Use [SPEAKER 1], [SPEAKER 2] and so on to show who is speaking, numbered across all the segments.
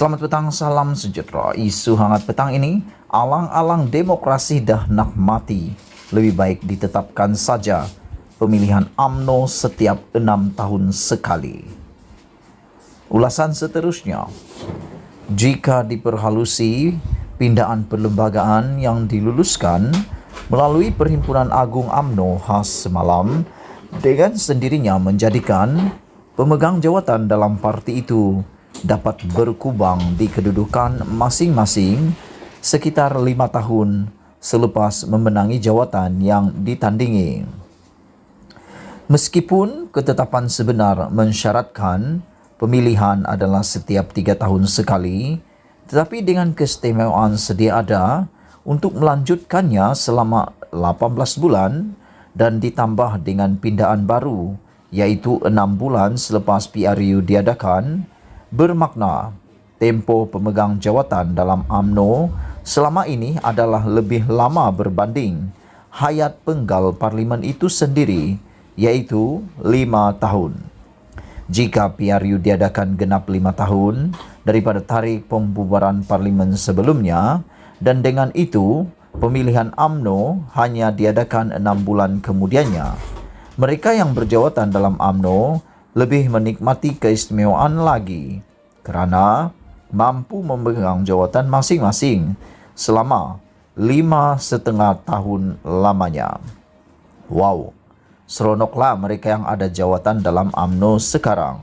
[SPEAKER 1] Selamat petang, salam sejahtera. Isu hangat petang ini, alang-alang demokrasi dah nak mati. Lebih baik ditetapkan saja pemilihan UMNO setiap 6 tahun sekali. Ulasan seterusnya, jika diperhalusi pindaan perlembagaan yang diluluskan melalui Perhimpunan Agung UMNO khas semalam, dengan sendirinya menjadikan pemegang jawatan dalam parti itu dapat berkubang di kedudukan masing-masing sekitar 5 tahun selepas memenangi jawatan yang ditandingi. Meskipun ketetapan sebenar mensyaratkan pemilihan adalah setiap 3 tahun sekali, tetapi dengan keistimewaan sedia ada untuk melanjutkannya selama 18 bulan dan ditambah dengan pindaan baru, iaitu 6 bulan selepas PRU diadakan, bermakna tempo pemegang jawatan dalam UMNO selama ini adalah lebih lama berbanding hayat penggal parlimen itu sendiri, iaitu 5 tahun. Jika PRU diadakan genap 5 tahun daripada tarikh pembubaran parlimen sebelumnya, dan dengan itu pemilihan UMNO hanya diadakan 6 bulan kemudiannya, mereka yang berjawatan dalam UMNO lebih menikmati keistimewaan lagi kerana mampu memegang jawatan masing-masing selama 5,5 tahun lamanya. Wow, seronoklah mereka yang ada jawatan dalam UMNO sekarang,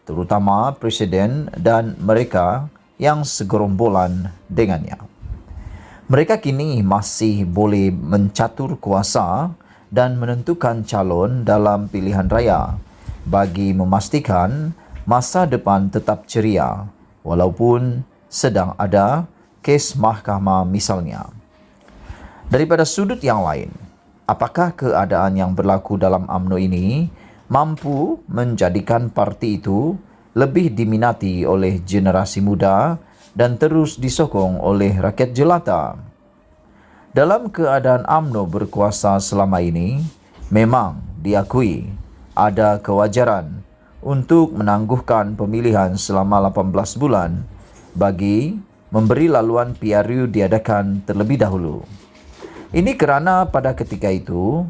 [SPEAKER 1] terutama Presiden dan mereka yang segerombolan dengannya. Mereka kini masih boleh mencatur kuasa dan menentukan calon dalam pilihan raya bagi memastikan masa depan tetap ceria walaupun sedang ada kes mahkamah misalnya. Daripada sudut yang lain, apakah keadaan yang berlaku dalam UMNO ini mampu menjadikan parti itu lebih diminati oleh generasi muda dan terus disokong oleh rakyat jelata? Dalam keadaan UMNO berkuasa selama ini, memang diakui ada kewajaran untuk menangguhkan pemilihan selama 18 bulan bagi memberi laluan PRU diadakan terlebih dahulu. Ini kerana pada ketika itu,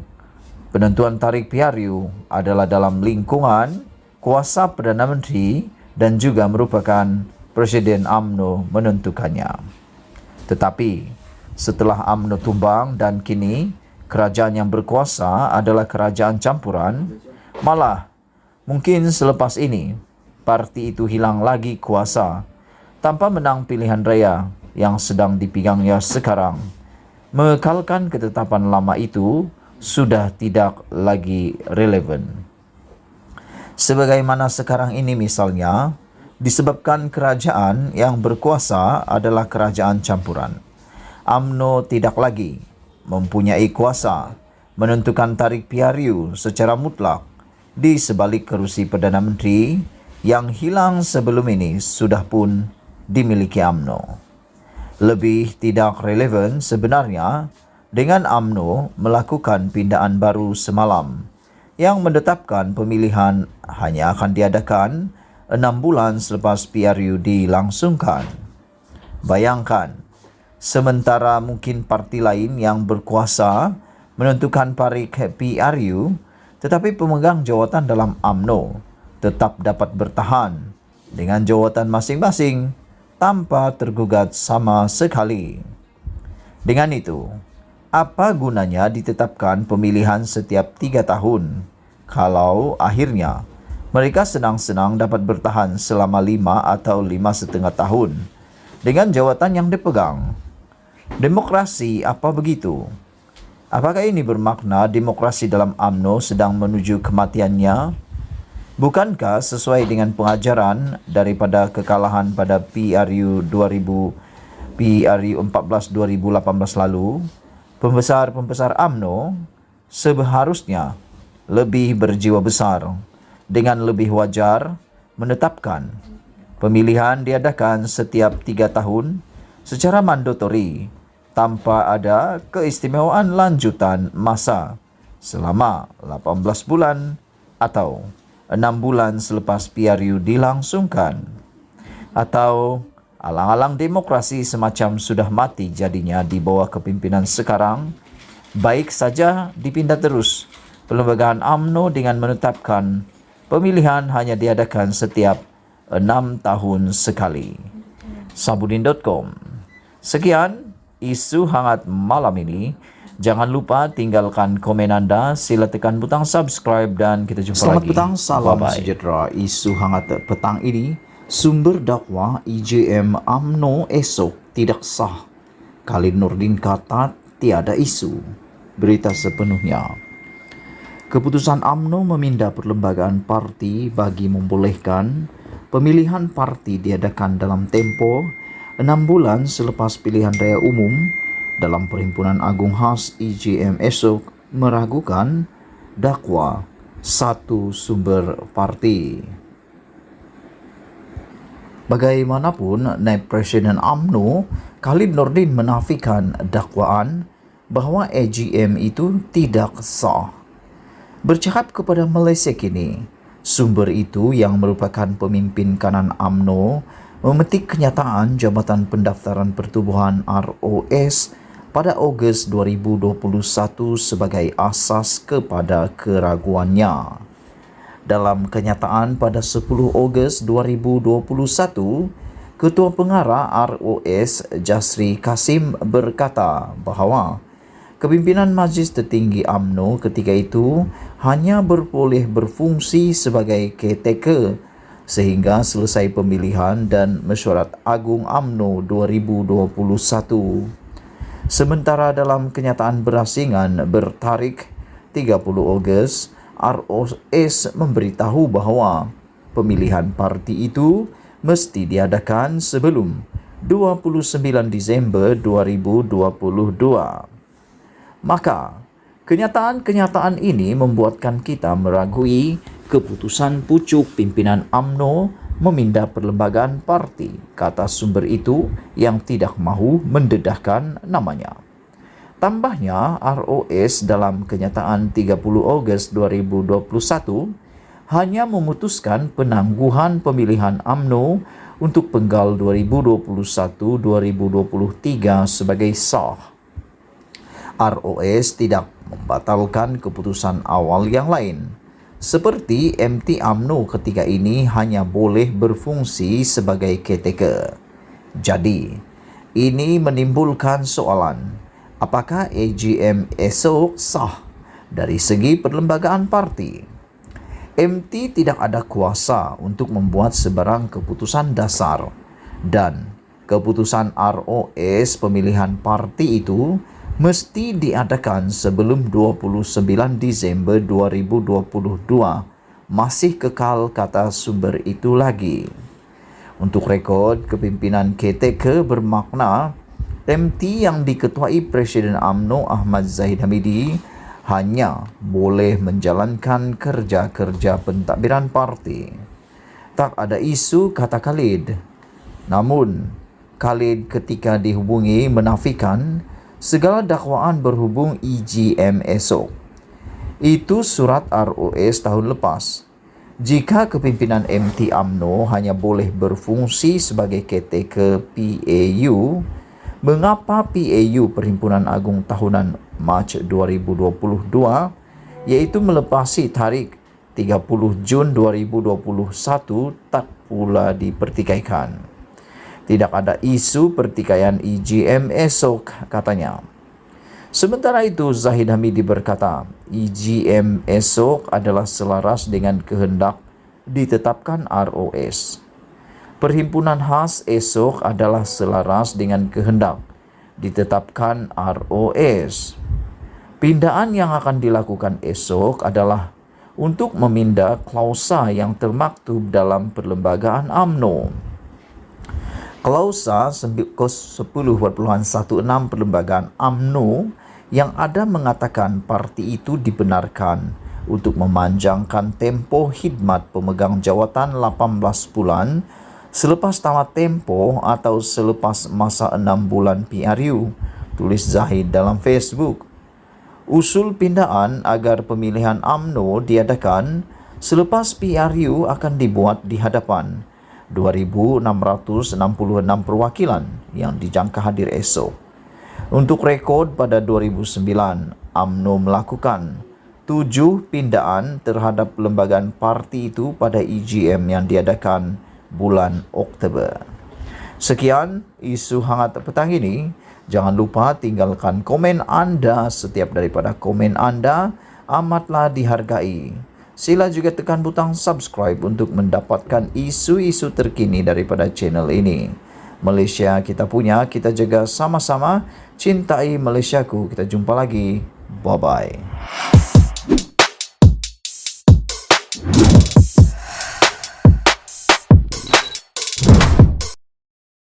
[SPEAKER 1] penentuan tarikh PRU adalah dalam lingkungan kuasa Perdana Menteri dan juga merupakan Presiden UMNO menentukannya. Tetapi setelah UMNO tumbang dan kini kerajaan yang berkuasa adalah kerajaan campuran, malah mungkin selepas ini parti itu hilang lagi kuasa tanpa menang pilihan raya yang sedang dipegangnya sekarang. Mengekalkan ketetapan lama itu sudah tidak lagi relevan. Sebagaimana sekarang ini misalnya, disebabkan kerajaan yang berkuasa adalah kerajaan campuran, UMNO tidak lagi mempunyai kuasa menentukan tarikh PRU secara mutlak di sebalik kerusi Perdana Menteri yang hilang sebelum ini sudah pun dimiliki UMNO. Lebih tidak relevan sebenarnya dengan UMNO melakukan pindaan baru semalam yang menetapkan pemilihan hanya akan diadakan 6 bulan selepas PRU dilangsungkan. Bayangkan, sementara mungkin parti lain yang berkuasa menentukan tarikh PRU, tetapi pemegang jawatan dalam UMNO tetap dapat bertahan dengan jawatan masing-masing tanpa tergugat sama sekali. Dengan itu, apa gunanya ditetapkan pemilihan setiap 3 tahun kalau akhirnya mereka senang-senang dapat bertahan selama 5 atau 5,5 tahun dengan jawatan yang dipegang? Demokrasi apa begitu? Apakah ini bermakna demokrasi dalam UMNO sedang menuju kematiannya? Bukankah sesuai dengan pengajaran daripada kekalahan pada PRU 14 2018 lalu, pembesar-pembesar UMNO seharusnya lebih berjiwa besar dengan lebih wajar menetapkan pemilihan diadakan setiap 3 tahun secara mandatori tanpa ada keistimewaan lanjutan masa selama 18 bulan atau 6 bulan selepas PRU dilangsungkan, atau Alang-alang demokrasi semacam sudah mati jadinya di bawah kepimpinan sekarang, baik saja dipindah terus Perlembagaan UMNO dengan menetapkan pemilihan hanya diadakan setiap 6 tahun sekali. Sabudin.com. Sekian isu hangat malam ini. Jangan lupa tinggalkan komen anda, sila tekan butang subscribe dan kita jumpa
[SPEAKER 2] Selamat
[SPEAKER 1] lagi.
[SPEAKER 2] Selamat petang, salam
[SPEAKER 1] Bye-bye.
[SPEAKER 2] sejahtera. Isu hangat petang ini, sumber dakwah IJM UMNO esok tidak sah. Khalid Nurdin kata tiada isu. Berita sepenuhnya. Keputusan UMNO memindah perlembagaan parti bagi membolehkan pemilihan parti diadakan dalam tempo 6 bulan selepas pilihan raya umum dalam Perhimpunan Agung Khas IJM esok meragukan dakwa satu sumber parti. Bagaimanapun, Naib Presiden UMNO Khalid Nurdin menafikan dakwaan bahwa AGM itu tidak sah. Bercakap kepada Malaysia Kini, sumber itu yang merupakan pemimpin kanan UMNO memetik kenyataan Jabatan Pendaftaran Pertubuhan ROS pada Ogos 2021 sebagai asas kepada keraguannya. Dalam kenyataan pada 10 Ogos 2021, Ketua Pengarah ROS Jasri Kasim berkata bahawa kepimpinan Majlis Tertinggi UMNO ketika itu hanya berboleh berfungsi sebagai caretaker sehingga selesai pemilihan dan mesyuarat agung UMNO 2021. Sementara dalam kenyataan berasingan bertarikh 30 Ogos, ROS memberitahu bahawa pemilihan parti itu mesti diadakan sebelum 29 Disember 2022. Maka, kenyataan-kenyataan ini membuatkan kita meragui keputusan pucuk pimpinan UMNO memindah perlembagaan parti, kata sumber itu yang tidak mahu mendedahkan namanya. Tambahnya, ROS dalam kenyataan 30 Ogos 2021 hanya memutuskan penangguhan pemilihan UMNO untuk penggal 2021-2023 sebagai sah. ROS tidak membatalkan keputusan awal yang lain. Seperti MT UMNO ketika ini hanya boleh berfungsi sebagai caretaker. Jadi, ini menimbulkan soalan, apakah AGM esok sah dari segi perlembagaan parti? MT tidak ada kuasa untuk membuat sebarang keputusan dasar dan keputusan ROS pemilihan parti itu mesti diadakan sebelum 29 Disember 2022. Masih kekal, kata sumber itu lagi. Untuk rekod, kepimpinan caretaker bermakna MT yang diketuai Presiden UMNO Ahmad Zahid Hamidi hanya boleh menjalankan kerja-kerja pentadbiran parti. Tak ada isu, kata Khalid. Namun, Khalid ketika dihubungi menafikan segala dakwaan berhubung IGM esok. Itu surat ROS tahun lepas. Jika kepimpinan MT UMNO hanya boleh berfungsi sebagai caretaker PAU, mengapa PAU Perhimpunan Agung Tahunan Mac 2022 iaitu melepasi tarikh 30 Jun 2021 tak pula dipertikaikan? Tidak ada isu pertikaian IGM esok, katanya. Sementara itu, Zahid Hamidi berkata, IGM esok adalah selaras dengan kehendak ditetapkan ROS. Perhimpunan khas esok adalah selaras dengan kehendak ditetapkan ROS. Pindaan yang akan dilakukan esok adalah untuk memindah klausa yang termaktub dalam perlembagaan UMNO. Klausa 10.16 Perlembagaan UMNO yang ada mengatakan parti itu dibenarkan untuk memanjangkan tempoh khidmat pemegang jawatan 18 bulan selepas tamat tempoh atau selepas masa 6 bulan PRU, tulis Zahid dalam Facebook. Usul pindaan agar pemilihan UMNO diadakan selepas PRU akan dibuat di hadapan
[SPEAKER 1] 2.666 perwakilan yang dijangka hadir esok. Untuk rekod pada 2009, UMNO melakukan 7 pindaan terhadap perlembagaan parti itu pada EGM yang diadakan bulan Oktober. Sekian isu hangat petang ini. Jangan lupa tinggalkan komen anda. Setiap daripada komen anda amatlah dihargai. Sila juga tekan butang subscribe untuk mendapatkan isu-isu terkini daripada channel ini. Malaysia kita punya, kita jaga sama-sama. Cintai Malaysiaku. Kita jumpa lagi. Bye-bye.